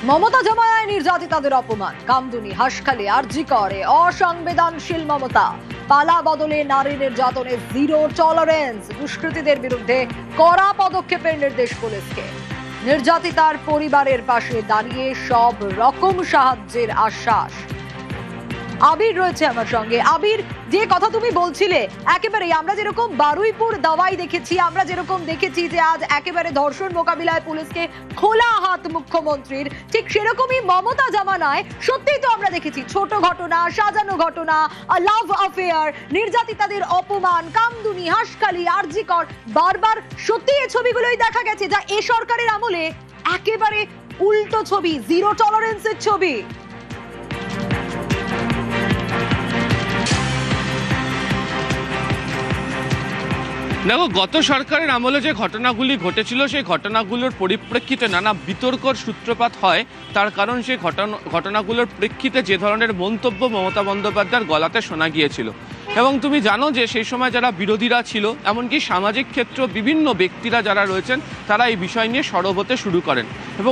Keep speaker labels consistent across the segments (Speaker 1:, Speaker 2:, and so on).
Speaker 1: মমতা জমানায় নির্যাতিতাদের অপমান, কামদুনি, হাসখালি, আরজি করে অসংবেদনশীল মমতা। পালা বদলে নারী নির্যাতনে জিরো টলারেন্স, দুষ্কৃতীদের বিরুদ্ধে কড়া পদক্ষেপের নির্দেশ পুলিশকে। নির্যাতিতার পরিবারের পাশে দাঁড়িয়ে সব রকম সাহায্যের আশ্বাস। আবির রয়েছে আমার সঙ্গে। আবির, যে কথা তুমি বলছিলে, একেবারেই আমরা যেরকম বারুইপুর দাওয়াই দেখেছি, আমরা যেরকম দেখেছি যে আজ একেবারে ধর্ষণ মোকাবিলায় পুলিশকে খোলা হাত মুখ্যমন্ত্রীর, ঠিক সেরকমই মমতা জামানায় সত্যিই তো আমরা দেখেছি ছোট ঘটনা, সাজানো ঘটনা, লাভ অ্যাফেয়ার, নির্যাতিতাদের অপমান, কামদুনি, হাসখালি, আরজি কর, বারবার সত্যি এই ছবিগুলোই দেখা গেছে, যা এ সরকারের আমলে একেবারে উল্টো ছবি, জিরো টলারেন্সের ছবি।
Speaker 2: দেখো, গত সরকারের আমলে যে ঘটনাগুলি ঘটেছিল সেই ঘটনাগুলোর পরিপ্রেক্ষিতে নানা বিতর্কর সূত্রপাত হয়। তার কারণ সেই ঘটনাগুলোর প্রেক্ষিতে যে ধরনের মন্তব্য মমতা বন্দ্যোপাধ্যায়ের গলাতে শোনা গিয়েছিল। এবং তুমি জানো যে সেই সময় যারা বিরোধীরা ছিল, এমনকি সামাজিক ক্ষেত্র বিভিন্ন ব্যক্তিরা যারা রয়েছেন, তারা এই বিষয় নিয়ে সরব হতে শুরু করেন। এবং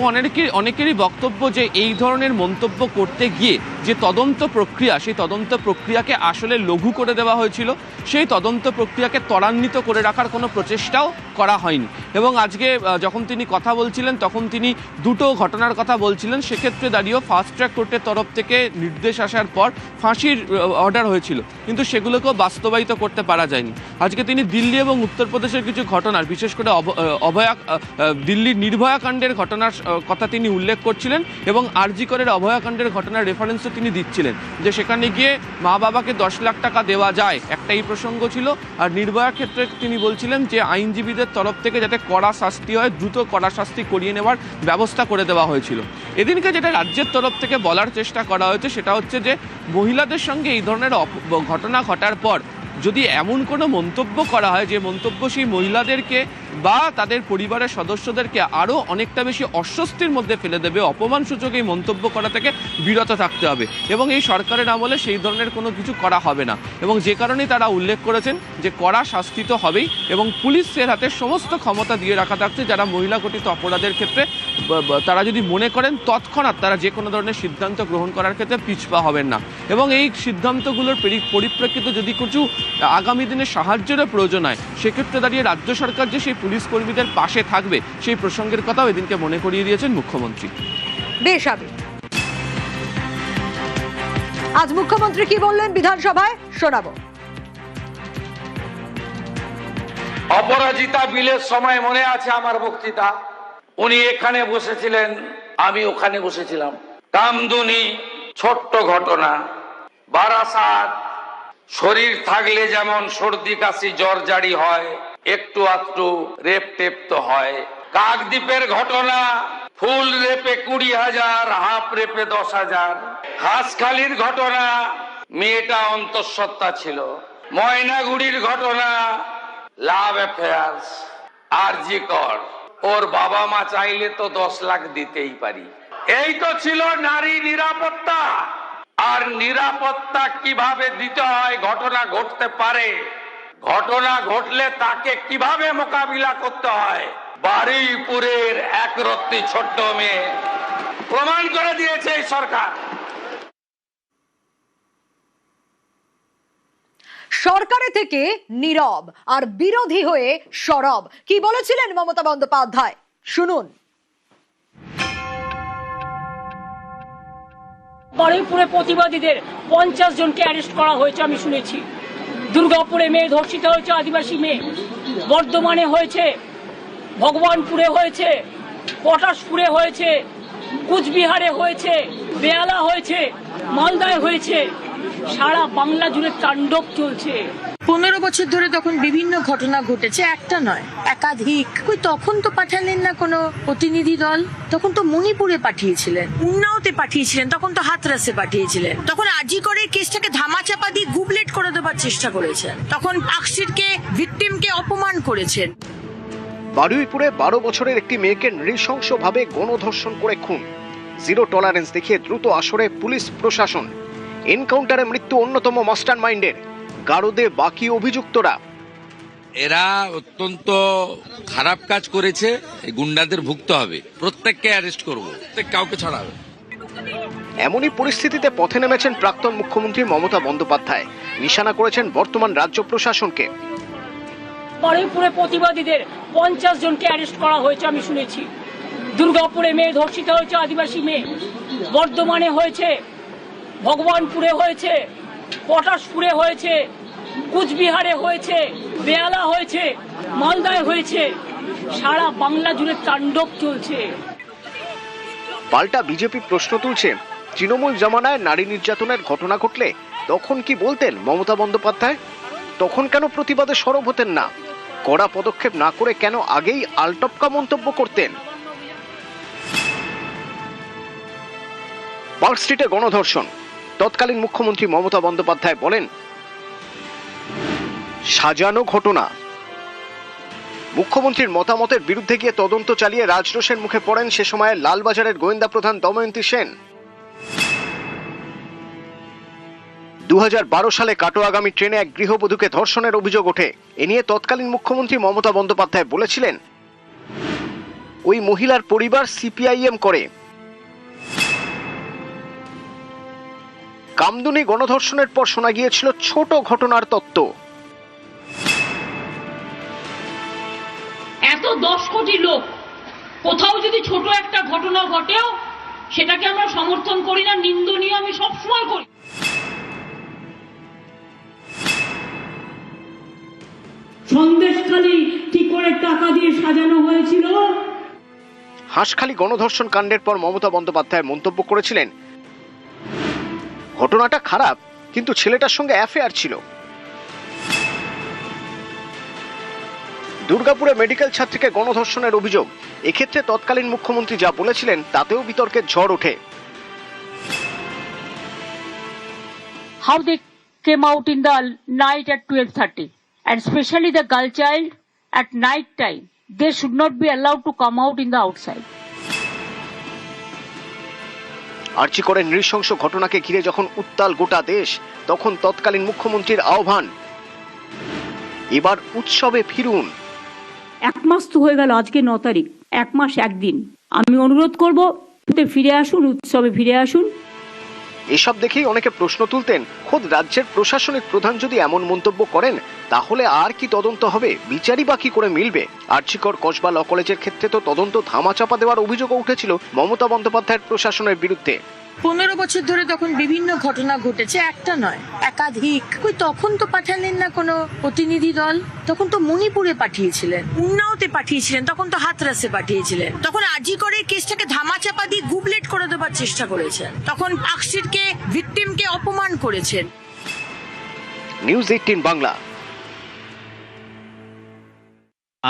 Speaker 2: অনেকেরই বক্তব্য যে এই ধরনের মন্তব্য করতে গিয়ে যে তদন্ত প্রক্রিয়া, সেই তদন্ত প্রক্রিয়াকে আসলে লঘু করে দেওয়া হয়েছিল, সেই তদন্ত প্রক্রিয়াকে ত্বরান্বিত করে রাখার কোনো প্রচেষ্টাও করা হয়নি। এবং আজকে যখন তিনি কথা বলছিলেন তখন তিনি দুটো ঘটনার কথা বলছিলেন। সেক্ষেত্রে দাঁড়িয়েও ফাস্ট ট্র্যাক কোর্টের তরফ থেকে নির্দেশ আসার পর ফাঁসির অর্ডার হয়েছিল, কিন্তু সেগুলোকেও বাস্তবায়িত করতে পারা যায়নি। আজকে তিনি দিল্লি এবং উত্তরপ্রদেশের কিছু ঘটনার, বিশেষ করে দিল্লির নির্ভয়া কাণ্ডের ঘটনার কথা তিনি উল্লেখ করছিলেন এবং আরজি করের অভয়াকাণ্ডের ঘটনার রেফারেন্সও তিনি দিচ্ছিলেন, যে সেখানে গিয়ে মা বাবাকে 10 লাখ টাকা দেওয়া যায়, একটা এই প্রসঙ্গ ছিল। আর নির্ভয়ার ক্ষেত্রে তিনি বলছিলেন যে আইনজীবীদের তরফ থেকে যাতে কড়া শাস্তি হয়, দ্রুত কড়া শাস্তি করিয়ে নেওয়ার ব্যবস্থা করে দেওয়া হয়েছিল। এদিনকে যেটা রাজ্যের তরফ থেকে বলার চেষ্টা করা হয়েছে সেটা হচ্ছে যে মহিলাদের সঙ্গে এই ধরনের ঘটনা ঘটার পর যদি এমন কোনো মন্তব্য করা হয় যে মন্তব্য সেই মহিলাদেরকে বা তাদের পরিবারের সদস্যদেরকে আরও অনেকটা বেশি অস্বস্তির মধ্যে ফেলে দেবে, অপমানসূচক এই মন্তব্য করা থেকে বিরত থাকতে হবে। এবং এই সরকারের আমলে সেই ধরনের কোনো কিছু করা হবে না। এবং যে কারণেই তারা উল্লেখ করেছেন যে কড়া শাস্তি তো হবেই, এবং পুলিশের হাতে সমস্ত ক্ষমতা দিয়ে রাখা থাকছে, যারা মহিলা ঘটিত অপরাধের ক্ষেত্রে তারা যদি মনে করেন তৎক্ষণাৎ তারা যে কোনো ধরনের সিদ্ধান্ত গ্রহণ করার ক্ষেত্রে পিছপা হবেন না। এবং এই সিদ্ধান্তগুলোর পরিপ্রেক্ষিতে যদি কিছু আগামী দিনে সাহায্যেরও প্রয়োজন হয়, সেক্ষেত্রে দাঁড়িয়ে রাজ্য সরকার যে সেই পুলিশ কর্মীদের পাশে থাকবে, সেই প্রসঙ্গের কথাও এদিনকে মনে করিয়ে দিয়েছেন মুখ্যমন্ত্রী।
Speaker 1: বেশ, আজ মুখ্যমন্ত্রী কি বললেন বিধানসভায় শোনাবো।
Speaker 3: অপরাজিতা বিলের সময় মনে আছে আমার বক্তৃতা, উনি এখানে বসেছিলেন, আমি ওখানে বসেছিলাম। কামদুনি ছোট্ট ঘটনা, বারাসাত শরীর থাকলে যেমন সর্দি কাশি জ্বর জারি হয়, একটু আধটু রেপ টেপ তো হয়। কাকদ্বীপের ঘটনা, ফুল রেপে 20,000, হাফ রেপে 10,000। হাঁসখালির ঘটনা, মেয়েটা অন্তঃসত্ত্বা ছিল। ময়নাগুড়ির ঘটনা, লাভ অ্যাফেয়ার। আরজি কর, ওর বাবা মা চাইলে তো 10 লাখ দিতেই পারি। এই তো ছিল নারী নিরাপত্তা। আর নিরাপত্তা কিভাবে দিতে হয়, ঘটনা ঘটতে পারে, ঘটনা ঘটলে তাকে কিভাবে মোকাবিলা করতে হয়, বারুইপুরের একরত্তি ছোট্ট মেয়ে প্রমাণ করে দিয়েছে এই সরকার।
Speaker 1: সরকারে থেকে নীরব আর বিরোধী হয়ে সরব, কি বলেছিলেন মমতা বন্দ্যোপাধ্যায়, শুনুন।
Speaker 4: বারুইপুরে প্রতিবাদীদের 50 জনকে অ্যারেস্ট করা হয়েছে আমি শুনেছি। দুর্গাপুরে মেয়ে ধর্ষিত হয়েছে, আদিবাসী মেয়ে। বর্ধমানে হয়েছে, ভগবানপুরে হয়েছে, পটাশপুরে হয়েছে, কুচবিহারে হয়েছে, বেহালা হয়েছে, মালদায় হয়েছে। সারা বাংলা জুড়ে তাণ্ডব চলছে।
Speaker 5: 15 বছর ধরে তখন বিভিন্ন ঘটনা ঘটেছে, একটা নয় একাধিক। তখন তো পাঠালেন না কোনো প্রতিনিধি দল, তখন তো মণিপুরে পাঠিয়েছিলেন, উন্নাওতে পাঠিয়েছিলেন, তখন তো হাতরাসে পাঠিয়েছিলেন, তখন আরজি করের কেসটাকে ধামাচাপা দিয়ে গুবলেট করে দেবার চেষ্টা করেছেন, তখন পাকশিরকে ভিকটিমকে অপমান করেছেন।
Speaker 6: বারুইপুরে 12 বছরের একটি মেয়েকে নৃশংসভাবে গণধর্ষণ করে খুন, জিরো টলারেন্স দেখিয়ে দ্রুত আসরে পুলিশ প্রশাসন। এনকাউন্টারে মৃত্যু অন্যতম মাস্টার মাইন্ডের, গারদে বাকি অভিযুক্তরা।
Speaker 7: এরা অত্যন্ত খারাপ কাজ করেছে, এই গুন্ডাদের ভুগতে হবে, প্রত্যেককে অ্যারেস্ট করব, প্রত্যেক কাউকে ছাড়াবে।
Speaker 6: এমনই পরিস্থিতিতে পথে নেমেছেন প্রাক্তন মুখ্যমন্ত্রী মমতা বন্দ্যোপাধ্যায়। নিশানা করেছেন বর্তমান রাজ্য প্রশাসনকে।
Speaker 4: বারুইপুরে প্রতিবাদীদের 50 জনকে অ্যারেস্ট করা হয়েছে আমি শুনেছি। দুর্গাপুরে মেয়ে ধর্ষিত হয়েছে, আদিবাসী মেয়ে। বর্ধমানে হয়েছে, ভগবানপুরে হয়েছে, পটাশপুরে হয়েছে, কুচবিহারে হয়েছে, বেহালা হয়েছে, মালদায় হয়েছে। সারা বাংলা জুড়ে তাণ্ডব চলছে।
Speaker 6: পাল্টা বিজেপি প্রশ্ন তুলছে, তৃণমূল জমানায় নারী নির্যাতনের ঘটনা ঘটলে তখন কি বলতেন মমতা বন্দ্যোপাধ্যায়? তখন কেন প্রতিবাদে সরব হতেন না? কড়া পদক্ষেপ না করে কেন আগেই আলটপকা মন্তব্য করতেন? পার্ক স্ট্রিটে গণধর্ষণ, তৎকালীন মুখ্যমন্ত্রী মমতা বন্দ্যোপাধ্যায় বলেন, সাজানো ঘটনা। মুখ্যমন্ত্রীর মতামতের বিরুদ্ধে গিয়ে তদন্ত চালিয়ে রাজরোষের মুখে পড়েন সে সময়ে লালবাজারের গোয়েন্দা প্রধান দময়ন্তী সেন। 2012 সালে কাটোয়াগামী ট্রেনে এক গৃহবধূকে ধর্ষণের অভিযোগ ওঠে। এ নিয়ে তৎকালীন মুখ্যমন্ত্রী মমতা বন্দ্যোপাধ্যায় বলেছিলেন, ওই মহিলার পরিবার সিপিআইএম করে। কামদুনি গণধর্ষণের পর শোনা গিয়েছিল ছোট ঘটনার তত্ত্ব।
Speaker 4: এত 10 কোটি লোক, কোথাও যদি ছোট একটা ঘটনা ঘটেও সেটাকে আমরা সমর্থন করি না, নিন্দনীয় আমি সবসময় করি। সন্দেশখালী কি করে টাকা দিয়ে সাজানো হয়েছিল।
Speaker 6: হাঁসখালি গণধর্ষণ কাণ্ডের পর মমতা বন্দ্যোপাধ্যায় মন্তব্য করেছিলেন, ঘটনাটা খারাপ, কিন্তু ছেলেটার সঙ্গে অ্যাফেয়ার ছিল। দুর্গাপুরে মেডিকেল ছাত্রীকে গণধর্ষণের অভিযোগ, এক্ষেত্রে তৎকালীন মুখ্যমন্ত্রী যা বলেছিলেন তাতেও বিতর্কের ঝড় ওঠে।
Speaker 4: How they came out in the night at 12:30, and especially the girl child at night time, they should not be allowed to come out in the outside.
Speaker 6: আর্জি করে নৃশংস ঘটনাকে ঘিরে যখন উত্তাল গোটা দেশ, তখন তৎকালীন মুখ্যমন্ত্রীর আহ্বান, এবার উৎসবে ফিরুন।
Speaker 4: 1 মাস তো হয়ে গেল, আজকে 9 তারিখ, 1 মাস 1 দিন। আমি অনুরোধ করব ফিরে আসুন, উৎসবে ফিরে আসুন।
Speaker 6: এসব দেখেই অনেকে প্রশ্ন তুলতেন, খোদ রাজ্যের প্রশাসনিক প্রধান যদি এমন মন্তব্য করেন তাহলে আর কি তদন্ত হবে, বিচারই বাকি করে মিলবে? আর্জিকর কসবা ল কলেজের ক্ষেত্রে তো তদন্ত ধামাচাপা দেওয়ার অভিযোগও উঠেছিল মমতা বন্দ্যোপাধ্যায়ের প্রশাসনের বিরুদ্ধে।
Speaker 5: 15 বছর ধরে তখন বিভিন্ন ঘটনা ঘটেছে, একটা নয় একাধিক। কই তখন তো পাঠালেন না কোনো প্রতিনিধি দল? তখন তো মণিপুরে পাঠিয়েছিলেন, উন্নাওতে পাঠিয়েছিলেন, তখন তো হাতরাসে পাঠিয়েছিলেন। তখন আজি করে কেসটাকে ধামাচাপা দিয়ে গুবলেট করে দেবার চেষ্টা করেছেন। তখন পার্ক স্ট্রিটকে ভিকটিমকে অপমান করেছেন।
Speaker 6: নিউজ 18 বাংলা।